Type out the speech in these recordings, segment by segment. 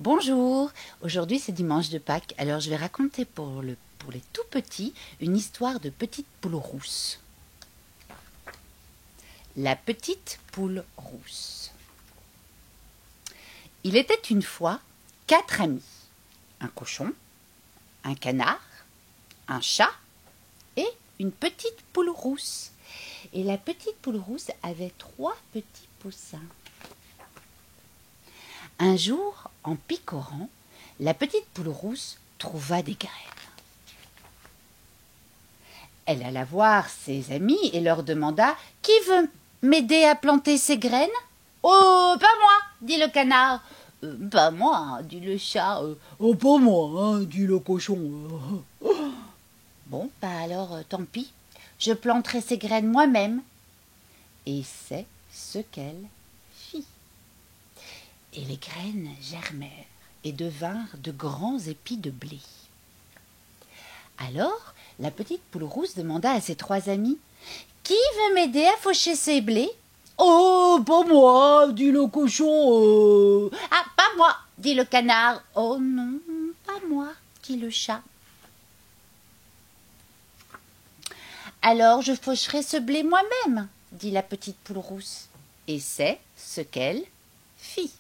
Bonjour, aujourd'hui c'est dimanche de Pâques, alors je vais raconter pour les tout petits une histoire de petite poule rousse. La petite poule rousse. Il était une fois 4 amis, un cochon, un canard, un chat et une petite poule rousse. Et la petite poule rousse avait 3 petits poussins. Un jour, en picorant, la petite poule rousse trouva des graines. Elle alla voir ses amis et leur demanda « Qui veut m'aider à planter ces graines ?»« Oh, pas moi !» dit le canard. « Pas moi !» dit le chat. « Oh, pas moi hein, !» dit le cochon. Bon, alors tant pis, je planterai ces graines moi-même. Et c'est ce qu'elle fit. Et les graines germèrent et devinrent de grands épis de blé. Alors, la petite poule rousse demanda à ses 3 amis « Qui veut m'aider à faucher ces blés ?»« Oh, pas moi !» dit le cochon. « Ah, pas moi !» dit le canard. « Oh non, pas moi !» dit le chat. « Alors je faucherai ce blé moi-même !» dit la petite poule rousse. Et c'est ce qu'elle fit.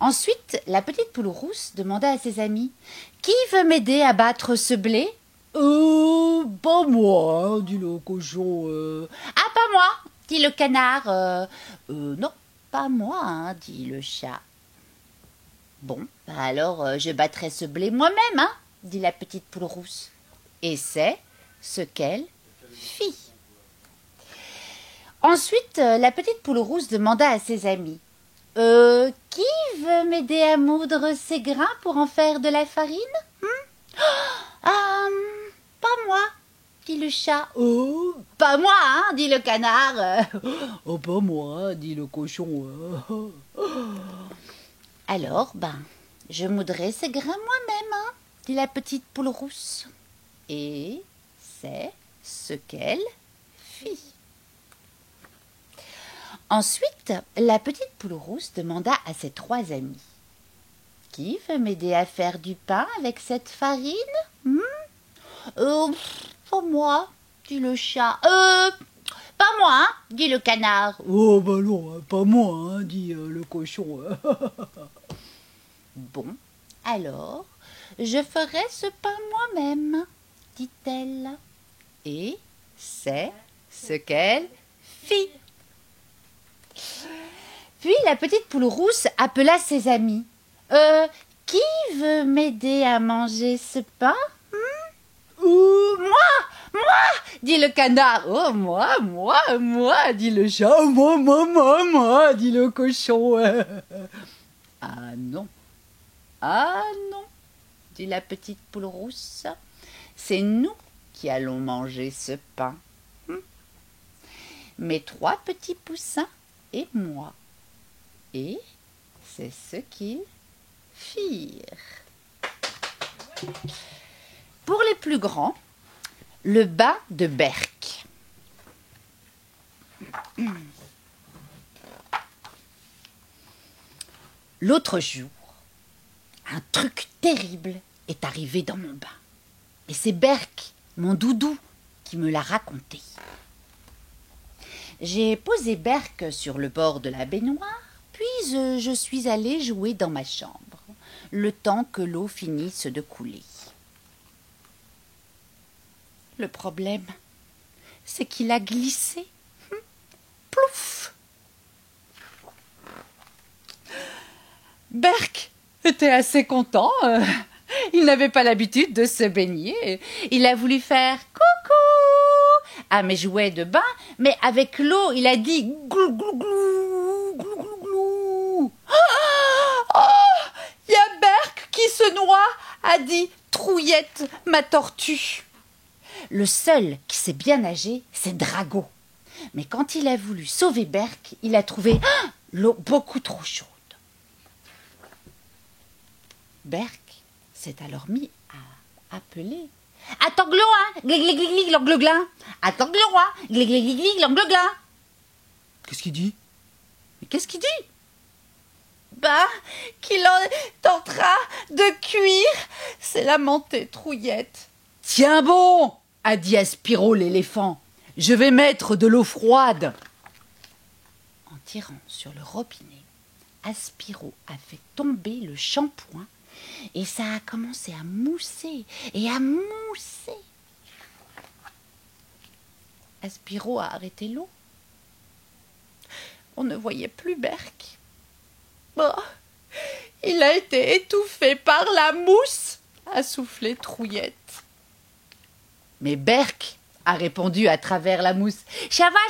Ensuite, la petite poule rousse demanda à ses amis « Qui veut m'aider à battre ce blé ?»« Pas moi hein, dit le cochon. Ah, pas moi !» dit le canard. Non, pas moi hein, dit le chat. « Bon, alors je battrai ce blé moi-même hein, dit la petite poule rousse. Et c'est ce qu'elle fit. Ensuite, la petite poule rousse demanda à ses amis qui veut m'aider à moudre ces grains pour en faire de la farine Pas moi, dit le chat. Pas moi, hein, dit le canard. Oh, pas moi, dit le cochon. Alors, je moudrai ces grains moi-même, hein, dit la petite poule rousse. Et c'est ce qu'elle fit. Ensuite, la petite poule rousse demanda à ses 3 amis « Qui veut m'aider à faire du pain avec cette farine Pas moi, dit le chat. Pas moi, hein, dit le canard. Oh, non, pas moi, hein, dit le cochon. Bon, alors, je ferai ce pain moi-même, dit-elle. Et c'est ce qu'elle fit. Puis la petite poule rousse appela ses amis. Qui veut m'aider à manger ce pain Moi, dit le canard. Oh, moi, dit le chat. Oh, moi, dit le cochon. Ah non, dit la petite poule rousse. C'est nous qui allons manger ce pain. Mes 3 petits poussins et moi. Et c'est ce qu'ils firent. Pour les plus grands, le bain de Berck. L'autre jour, un truc terrible est arrivé dans mon bain. Et c'est Berck, mon doudou, qui me l'a raconté. J'ai posé Berck sur le bord de la baignoire, puis je suis allée jouer dans ma chambre, le temps que l'eau finisse de couler. Le problème, c'est qu'il a glissé. Plouf! Berck était assez content. Il n'avait pas l'habitude de se baigner. Il a voulu faire coucou à mes jouets de bain, mais avec l'eau, il a dit glou glou glou, glou glou glou. Oh, il y a Berck qui se noie, a dit Trouillette, ma tortue. Le seul qui sait bien nager, c'est Drago. Mais quand il a voulu sauver Berck, il a trouvé l'eau beaucoup trop chaude. Berck s'est alors mis à appeler. Attends, gloin, glig, l'angleglin. Attends, gloin, glig, l'angleglin. Qu'est-ce qu'il dit? Mais qu'est-ce qu'il dit? Ben, qu'il en est en train de cuire, s'est lamentée Trouillette. Tiens bon, a dit à Spirou l'éléphant. Je vais mettre de l'eau froide. En tirant sur le robinet, Aspirou a fait tomber le shampoing et ça a commencé à mousser et à mousser. Aspirou a arrêté l'eau. On ne voyait plus Berk. Oh, il a été étouffé par la mousse, a soufflé Trouillette. Mais Berk a répondu à travers la mousse. Ça va,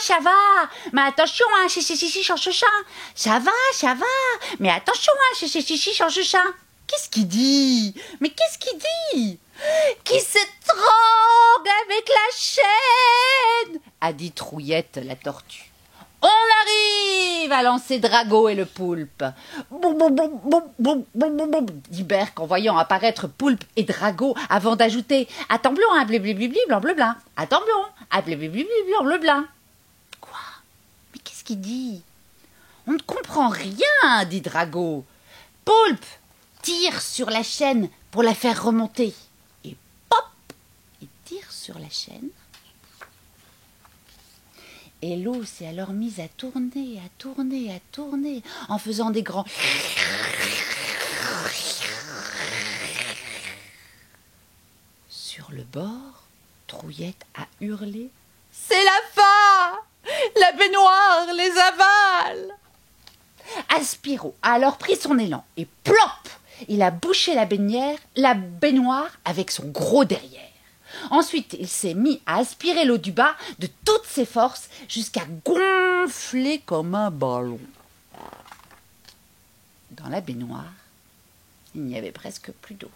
mais attention, hein, ça va, mais attention, hein, Qu'est-ce qu'il dit? Mais qu'est-ce qu'il dit? Qui s'étrangle avec la chaîne, a dit Trouillette la tortue. On arrive, a lancé Drago et le poulpe. Boum, boum, boum, boum, boum, boum, boum, boum, dit Berk en voyant apparaître Poulpe et Drago avant d'ajouter « Attends bleu, hein, blé, blanc, bleu, blanc. Attends bleu, hein, blé, blanc, bleu, blanc. » Quoi? Mais qu'est-ce qu'il dit? On ne comprend rien, dit Drago. Poulpe tire sur la chaîne pour la faire remonter. Et pop, il tire sur la chaîne. Et l'eau s'est alors mise à tourner, en faisant des grands... Sur le bord, Trouillette a hurlé « C'est la fin! La baignoire les avale !» Aspirou a alors pris son élan et plop! Il a bouché la baignoire avec son gros derrière. Ensuite, il s'est mis à aspirer l'eau du bas de toutes ses forces jusqu'à gonfler comme un ballon. Dans la baignoire, il n'y avait presque plus d'eau.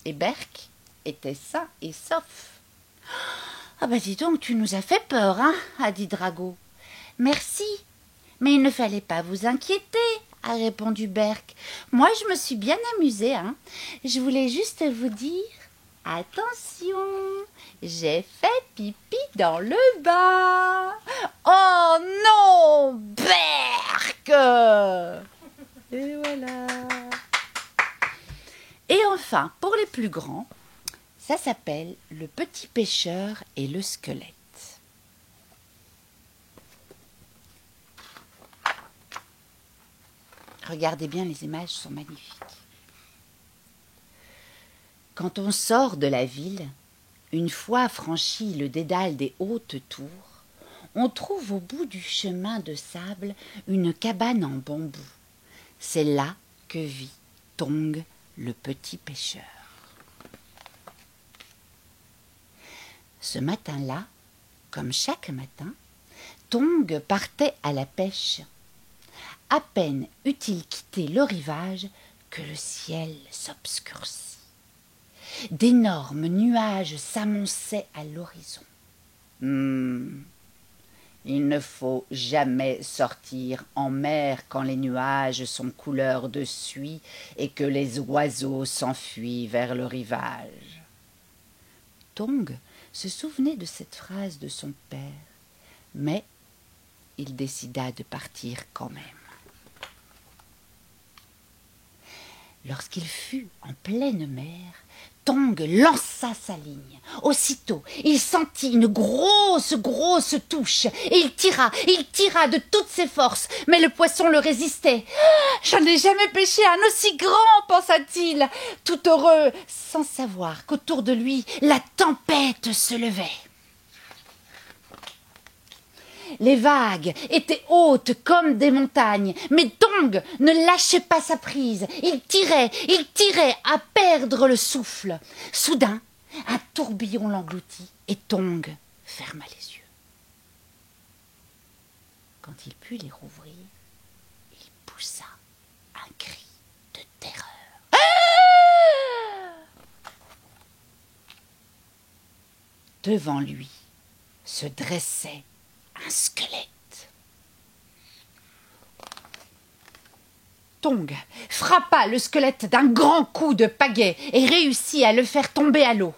Et Berk était sain et sauf. « Ah bah dis donc, tu nous as fait peur, hein ?» a dit Drago. « Merci, mais il ne fallait pas vous inquiéter, » a répondu Berk. « Moi, je me suis bien amusée, hein. Je voulais juste vous dire... Attention, j'ai fait pipi dans le bain. Oh non, Berk! Et voilà. Et enfin, pour les plus grands, ça s'appelle Le petit pêcheur et le squelette. Regardez bien, les images sont magnifiques. Quand on sort de la ville, une fois franchi le dédale des hautes tours, on trouve au bout du chemin de sable une cabane en bambou. C'est là que vit Tong, le petit pêcheur. Ce matin-là, comme chaque matin, Tong partait à la pêche. À peine eut-il quitté le rivage que le ciel s'obscurcit. D'énormes nuages s'amonçaient à l'horizon. Il ne faut jamais sortir en mer quand les nuages sont couleur de suie et que les oiseaux s'enfuient vers le rivage. Tong se souvenait de cette phrase de son père, mais il décida de partir quand même. Lorsqu'il fut en pleine mer, Tong lança sa ligne. Aussitôt, il sentit une grosse touche et il tira de toutes ses forces, mais le poisson le résistait. « Je n'ai jamais pêché un aussi grand !» pensa-t-il, tout heureux, sans savoir qu'autour de lui, la tempête se levait. Les vagues étaient hautes comme des montagnes, mais Tong ne lâchait pas sa prise. Il tirait à perdre le souffle. Soudain, un tourbillon l'engloutit et Tong ferma les yeux. Quand il put les rouvrir, il poussa un cri de terreur. Devant lui se dressait un squelette. Tong frappa le squelette d'un grand coup de pagaie et réussit à le faire tomber à l'eau.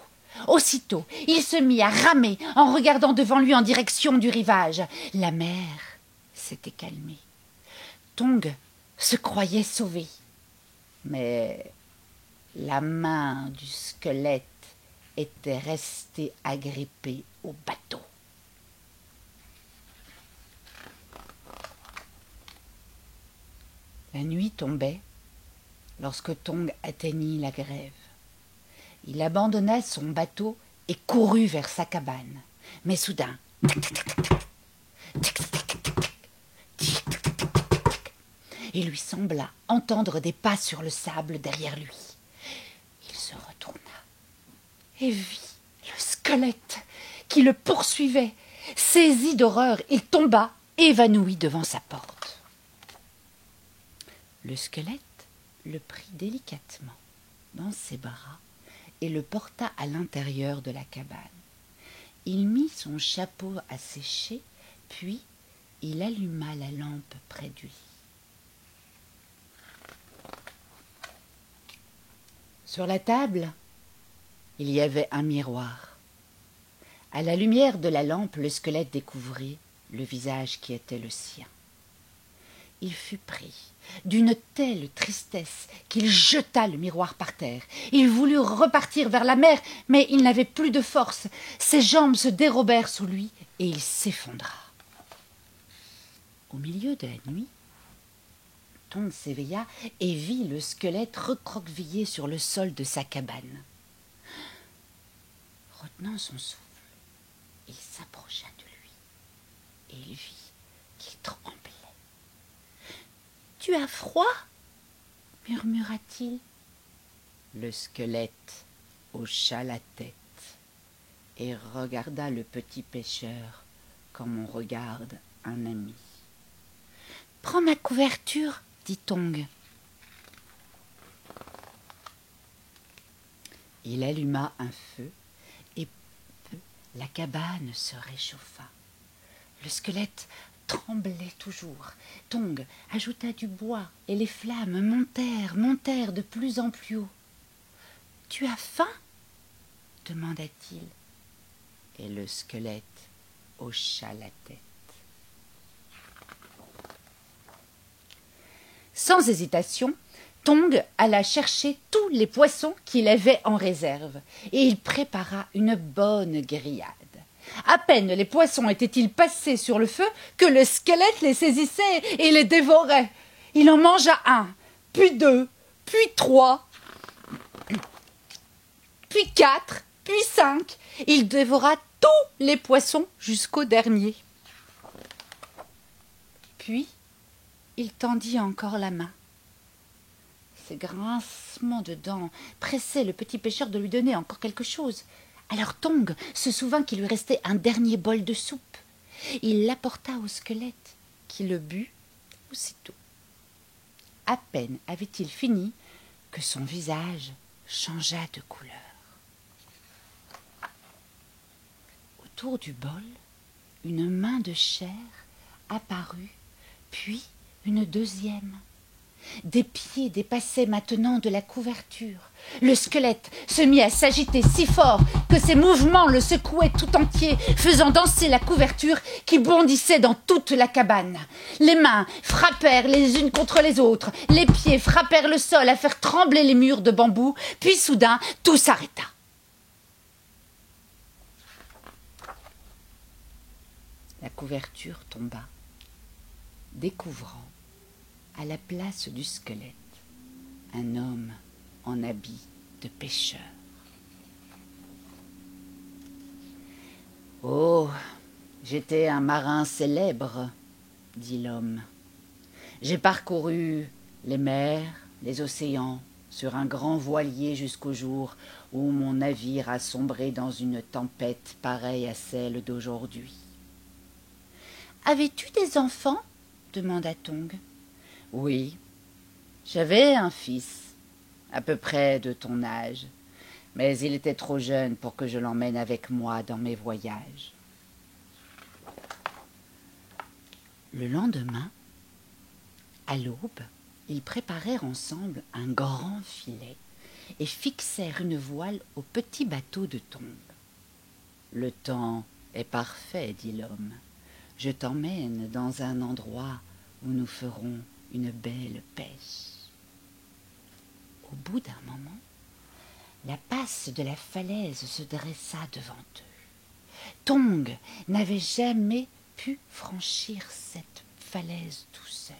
Aussitôt, il se mit à ramer en regardant devant lui en direction du rivage. La mer s'était calmée. Tong se croyait sauvé. Mais la main du squelette était restée agrippée au bateau. La nuit tombait lorsque Tong atteignit la grève. Il abandonna son bateau et courut vers sa cabane. Mais soudain, il lui sembla entendre des pas sur le sable derrière lui. Il se retourna et vit le squelette qui le poursuivait. Saisi d'horreur, il tomba évanoui devant sa porte. Le squelette le prit délicatement dans ses bras et le porta à l'intérieur de la cabane. Il mit son chapeau à sécher, puis il alluma la lampe près du lit. Sur la table, il y avait un miroir. À la lumière de la lampe, le squelette découvrit le visage qui était le sien. Il fut pris d'une telle tristesse qu'il jeta le miroir par terre. Il voulut repartir vers la mer, mais il n'avait plus de force. Ses jambes se dérobèrent sous lui et il s'effondra. Au milieu de la nuit, Tong s'éveilla et vit le squelette recroquevillé sur le sol de sa cabane. Retenant son souffle, il s'approcha de lui et il vit qu'il tremblait. « Tu as froid ?» murmura-t-il. Le squelette hocha la tête et regarda le petit pêcheur comme on regarde un ami. « Prends ma couverture, » dit Tong. Il alluma un feu et peu la cabane se réchauffa. Le squelette tremblait toujours. Tong ajouta du bois et les flammes montèrent de plus en plus haut. « Tu as faim ?» demanda-t-il. Et le squelette hocha la tête. Sans hésitation, Tong alla chercher tous les poissons qu'il avait en réserve et il prépara une bonne grillade. À peine les poissons étaient-ils passés sur le feu que le squelette les saisissait et les dévorait. Il en mangea un, puis deux, puis trois, puis quatre, puis cinq. Il dévora tous les poissons jusqu'au dernier. Puis, il tendit encore la main. Ses grincements de dents pressaient le petit pêcheur de lui donner encore quelque chose. Alors Tong se souvint qu'il lui restait un dernier bol de soupe. Il l'apporta au squelette, qui le but aussitôt. À peine avait-il fini que son visage changea de couleur. Autour du bol, une main de chair apparut, puis une deuxième. Des pieds dépassaient maintenant de la couverture. Le squelette se mit à s'agiter si fort que ses mouvements le secouaient tout entier, faisant danser la couverture qui bondissait dans toute la cabane. Les mains frappèrent les unes contre les autres, les pieds frappèrent le sol à faire trembler les murs de bambou, puis soudain tout s'arrêta. La couverture tomba, découvrant à la place du squelette un homme en habit de pêcheur. « Oh, j'étais un marin célèbre, » dit l'homme. « J'ai parcouru les mers, les océans, sur un grand voilier jusqu'au jour où mon navire a sombré dans une tempête pareille à celle d'aujourd'hui. »« Avais-tu des enfants ?» demanda Tong. « Oui, j'avais un fils, à peu près de ton âge, mais il était trop jeune pour que je l'emmène avec moi dans mes voyages. » Le lendemain, à l'aube, ils préparèrent ensemble un grand filet et fixèrent une voile au petit bateau de Tong. « Le temps est parfait, dit l'homme. Je t'emmène dans un endroit où nous ferons une belle pêche. Au bout d'un moment, la passe de la falaise se dressa devant eux. Tong n'avait jamais pu franchir cette falaise tout seul.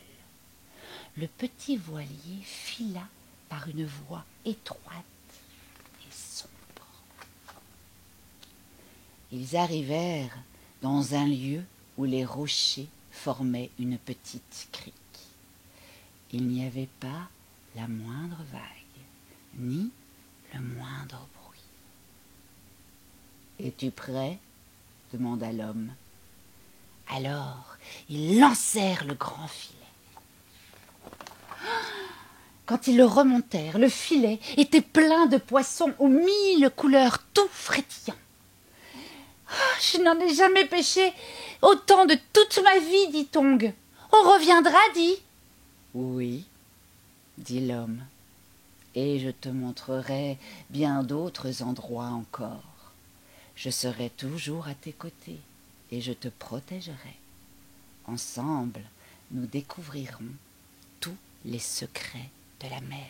Le petit voilier fila par une voie étroite et sombre. Ils arrivèrent dans un lieu où les rochers formaient une petite crique. Il n'y avait pas la moindre vague, ni le moindre bruit. « Es-tu prêt ?» demanda l'homme. Alors, ils lancèrent le grand filet. Quand ils le remontèrent, le filet était plein de poissons aux 1000 couleurs, tout frétillants. « Je n'en ai jamais pêché autant de toute ma vie, dit Tong. On reviendra, dit. Oui, dit l'homme, et je te montrerai bien d'autres endroits encore. Je serai toujours à tes côtés et je te protégerai. Ensemble, nous découvrirons tous les secrets de la mer.